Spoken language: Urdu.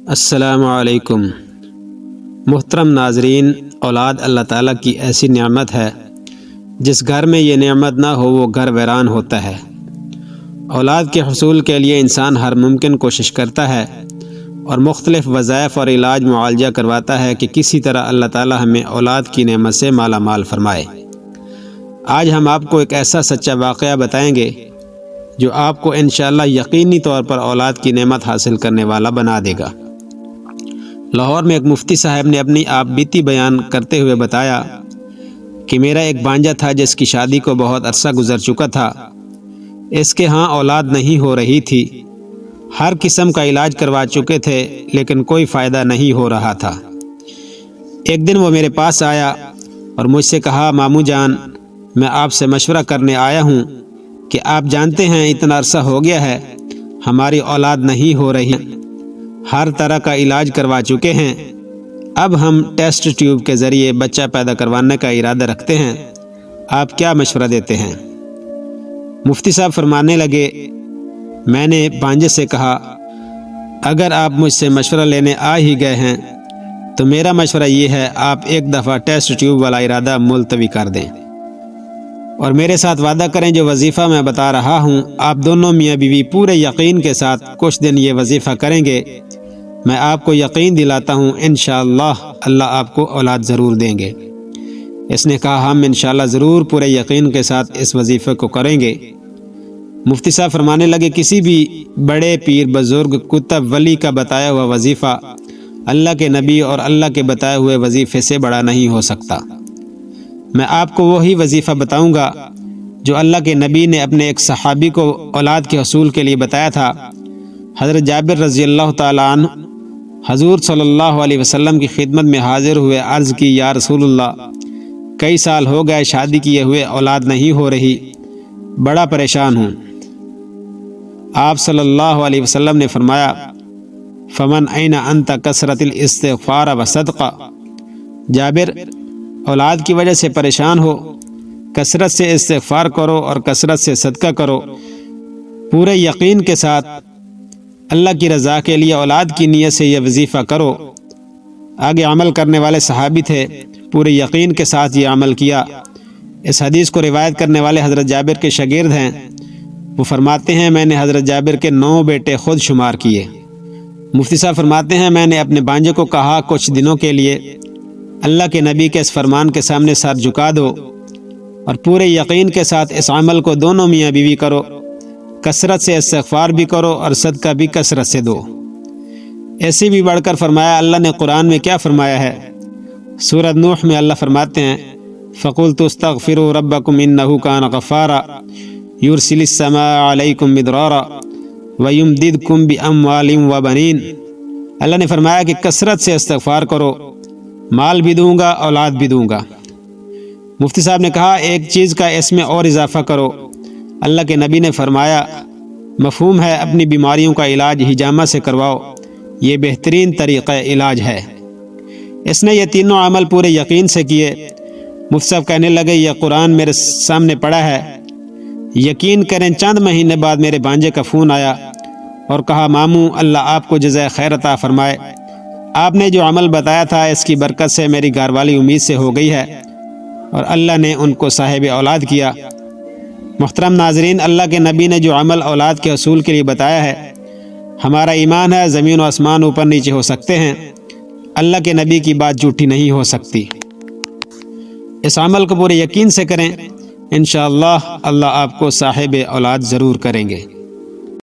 السلام علیکم محترم ناظرین، اولاد اللہ تعالیٰ کی ایسی نعمت ہے جس گھر میں یہ نعمت نہ ہو وہ گھر ویران ہوتا ہے۔ اولاد کے حصول کے لیے انسان ہر ممکن کوشش کرتا ہے اور مختلف وظائف اور علاج معالجہ کرواتا ہے کہ کسی طرح اللہ تعالیٰ ہمیں اولاد کی نعمت سے مالا مال فرمائے۔ آج ہم آپ کو ایک ایسا سچا واقعہ بتائیں گے جو آپ کو انشاءاللہ یقینی طور پر اولاد کی نعمت حاصل کرنے والا بنا دے گا۔ لاہور میں ایک مفتی صاحب نے اپنی آپ بیتی بیان کرتے ہوئے بتایا کہ میرا ایک بانجا تھا جس کی شادی کو بہت عرصہ گزر چکا تھا۔ اس کے ہاں اولاد نہیں ہو رہی تھی۔ ہر قسم کا علاج کروا چکے تھے لیکن کوئی فائدہ نہیں ہو رہا تھا۔ ایک دن وہ میرے پاس آیا اور مجھ سے کہا، ماموں جان، میں آپ سے مشورہ کرنے آیا ہوں کہ آپ جانتے ہیں اتنا عرصہ ہو گیا ہے ہماری اولاد نہیں ہو رہی، ہر طرح کا علاج کروا چکے ہیں، اب ہم ٹیسٹ ٹیوب کے ذریعے بچہ پیدا کروانے کا ارادہ رکھتے ہیں، آپ کیا مشورہ دیتے ہیں؟ مفتی صاحب فرمانے لگے، میں نے بانجے سے کہا، اگر آپ مجھ سے مشورہ لینے آ ہی گئے ہیں تو میرا مشورہ یہ ہے آپ ایک دفعہ ٹیسٹ ٹیوب والا ارادہ ملتوی کر دیں اور میرے ساتھ وعدہ کریں جو وظیفہ میں بتا رہا ہوں آپ دونوں میاں بیوی پورے یقین کے ساتھ کچھ دن یہ وظیفہ کریں گے، میں آپ کو یقین دلاتا ہوں انشاءاللہ اللہ آپ کو اولاد ضرور دیں گے۔ اس نے کہا، ہم انشاءاللہ ضرور پورے یقین کے ساتھ اس وظیفے کو کریں گے۔ مفتی صاحب فرمانے لگے، کسی بھی بڑے پیر، بزرگ، کتب، ولی کا بتایا ہوا وظیفہ اللہ کے نبی اور اللہ کے بتائے ہوئے وظیفے سے بڑا نہیں ہو سکتا۔ میں آپ کو وہی وظیفہ بتاؤں گا جو اللہ کے نبی نے اپنے ایک صحابی کو اولاد کے حصول کے لیے بتایا تھا۔ حضرت جابر رضی اللہ تعالیٰ عنہ حضور صلی اللہ علیہ وسلم کی خدمت میں حاضر ہوئے، عرض کی، یا رسول اللہ، کئی سال ہو گئے شادی کیے ہوئے اولاد نہیں ہو رہی، بڑا پریشان ہوں۔ آپ صلی اللہ علیہ وسلم نے فرمایا، فمن این انت کثرت الاستغفار و صدقہ، جابر، اولاد کی وجہ سے پریشان ہو، کثرت سے استغفار کرو اور کثرت سے صدقہ کرو، پورے یقین کے ساتھ اللہ کی رضا کے لیے اولاد کی نیت سے یہ وظیفہ کرو۔ آگے عمل کرنے والے صحابی تھے، پورے یقین کے ساتھ یہ عمل کیا۔ اس حدیث کو روایت کرنے والے حضرت جابر کے شاگرد ہیں۔ وہ فرماتے ہیں، میں نے حضرت جابر کے 9 بیٹے خود شمار کیے۔ مفتی صاحب فرماتے ہیں، میں نے اپنے بانجے کو کہا، کچھ دنوں کے لیے اللہ کے نبی کے اس فرمان کے سامنے سر جھکا دو اور پورے یقین کے ساتھ اس عمل کو دونوں میاں بیوی کرو، کثرت سے استغفار بھی کرو اور صدقہ بھی کثرت سے دو۔ ایسے بھی بڑھ کر فرمایا، اللہ نے قرآن میں کیا فرمایا ہے؟ سورۃ نوح میں اللہ فرماتے ہیں، فَقُلْتُ اسْتَغْفِرُوا رَبَّكُمْ إِنَّهُ كَانَ غَفَّارًا يُرْسِلِ السَّمَاءَ عَلَيْكُمْ مِدْرَارًا وَيُمْدِدْكُمْ بِأَمْوَالٍ وَبَنِينَ۔ اللہ نے فرمایا کہ کثرت سے استغفار کرو، مال بھی دوں گا، اولاد بھی دوں گا۔ مفتی صاحب نے کہا، ایک چیز کا اس میں اور اضافہ کرو۔ اللہ کے نبی نے فرمایا، مفہوم ہے اپنی بیماریوں کا علاج حجامہ سے کرواؤ، یہ بہترین طریقہ علاج ہے۔ اس نے یہ تینوں عمل پورے یقین سے کیے۔ مفتی صاحب کہنے لگے، یہ قرآن میرے سامنے پڑا ہے، یقین کریں چند مہینے بعد میرے بانجے کا فون آیا اور کہا، ماموں، اللہ آپ کو جزائے خیر عطا فرمائے، آپ نے جو عمل بتایا تھا اس کی برکت سے میری گھر والی امید سے ہو گئی ہے اور اللہ نے ان کو صاحب اولاد کیا۔ محترم ناظرین، اللہ کے نبی نے جو عمل اولاد کے حصول کے لیے بتایا ہے، ہمارا ایمان ہے زمین و آسمان اوپر نیچے ہو سکتے ہیں، اللہ کے نبی کی بات جھوٹی نہیں ہو سکتی۔ اس عمل کو پورے یقین سے کریں، انشاءاللہ اللہ آپ کو صاحب اولاد ضرور کریں گے۔